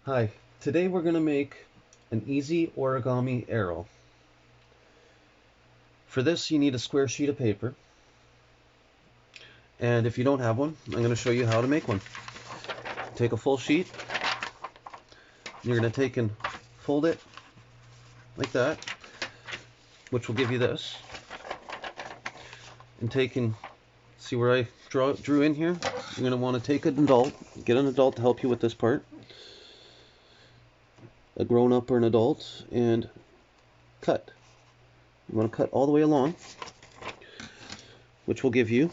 Hi, today we're going to make an easy origami arrow. For this you need a square sheet of paper, and if you don't have one, I'm going to show you how to make one. Take a full sheet, you're going to take and fold it like that, which will give you this, and take and see where I drew in here. You're going to want to take an adult, get an adult to help you with this part, a grown-up or an adult, and cut. You want to cut all the way along, which will give you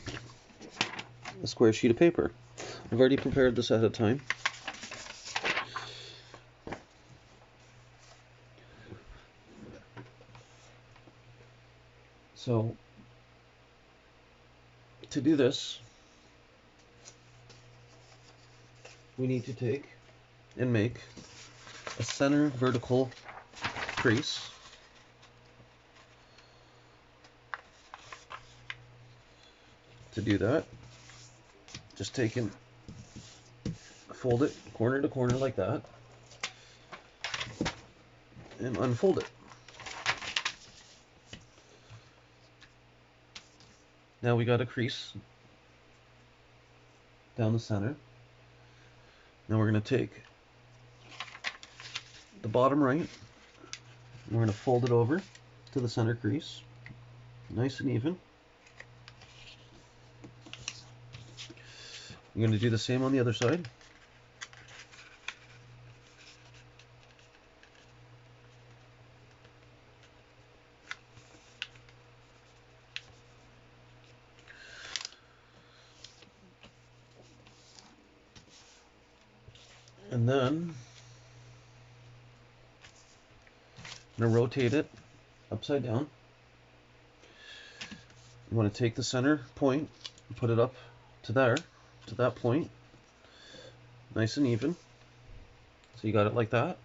a square sheet of paper. I've already prepared this ahead of time. So to do this, we need to take and make a center vertical crease. To do that, just take and fold it corner to corner like that, and unfold it. Now we got a crease down the center. Now we're going to take the bottom right, and we're going to fold it over to the center crease, nice and even. I'm going to do the same on the other side. And then I'm going to rotate it upside down. You want to take the center point and put it up to there, to that point, nice and even. So you got it like that.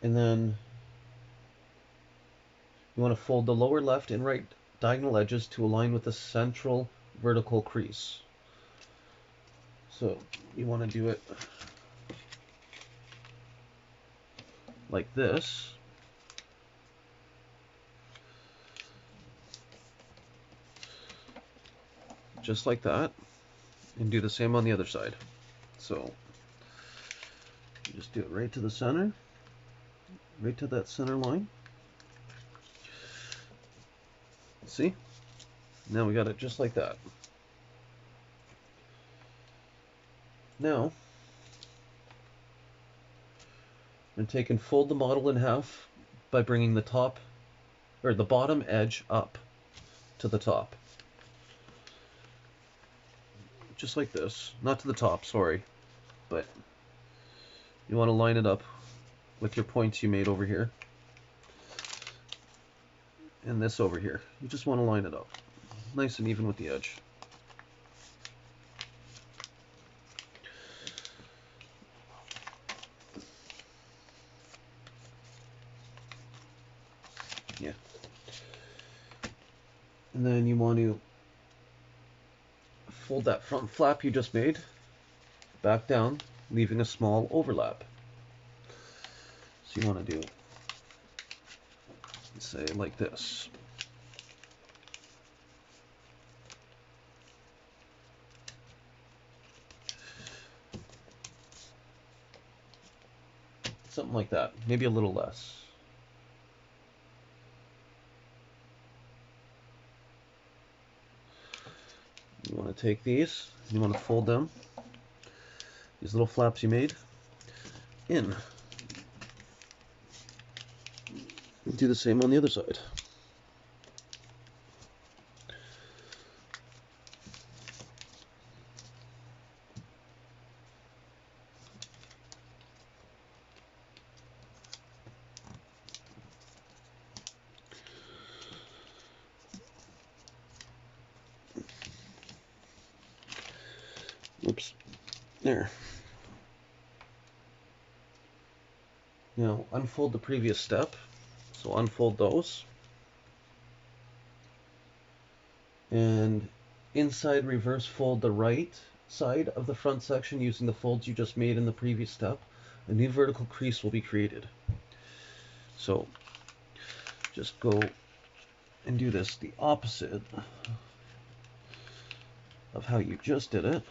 And then you want to fold the lower left and right diagonal edges to align with the central vertical crease. So you want to do it like this. Just like that. And do the same on the other side. So just do it right to the center, right to that center line. See? Now we got it just like that. Now I'm going to take and fold the model in half by bringing the top, or the bottom edge up to the top. Just like this. Not to the top, sorry. But you want to line it up with your points you made over here. And this over here. You just want to line it up. Nice and even with the edge. Yeah. And then you want to fold that front flap you just made back down, leaving a small overlap. So you want to do, say, like this. Something like that, maybe a little less. You want to take these, you want to fold them, these little flaps you made, in. Do the same on the other side. Oops. There. Now unfold the previous step. So unfold those. And inside reverse fold the right side of the front section using the folds you just made in the previous step, a new vertical crease will be created. So just go and do this the opposite of how you just did it.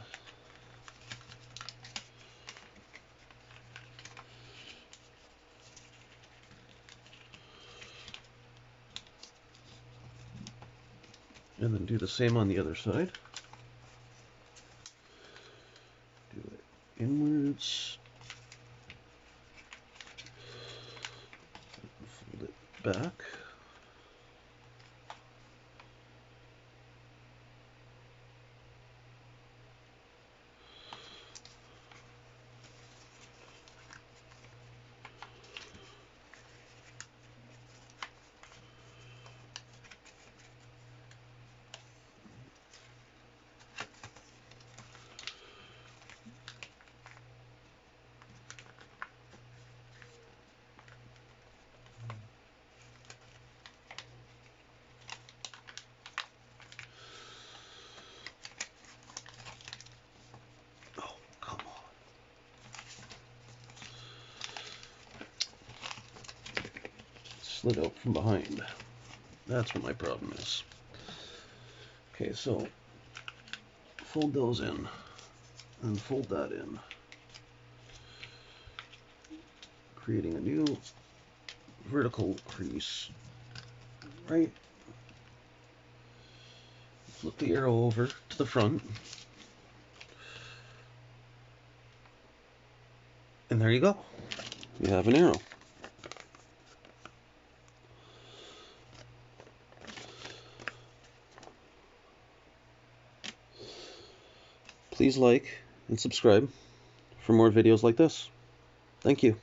And then do the same on the other side. Do it inwards. Fold it back. Slid out from behind. That's what my problem is. Okay, so fold those in and fold that in, creating a new vertical crease. Right. Flip the arrow over to the front. And there you go. You have an arrow. Please like and subscribe for more videos like this. Thank you.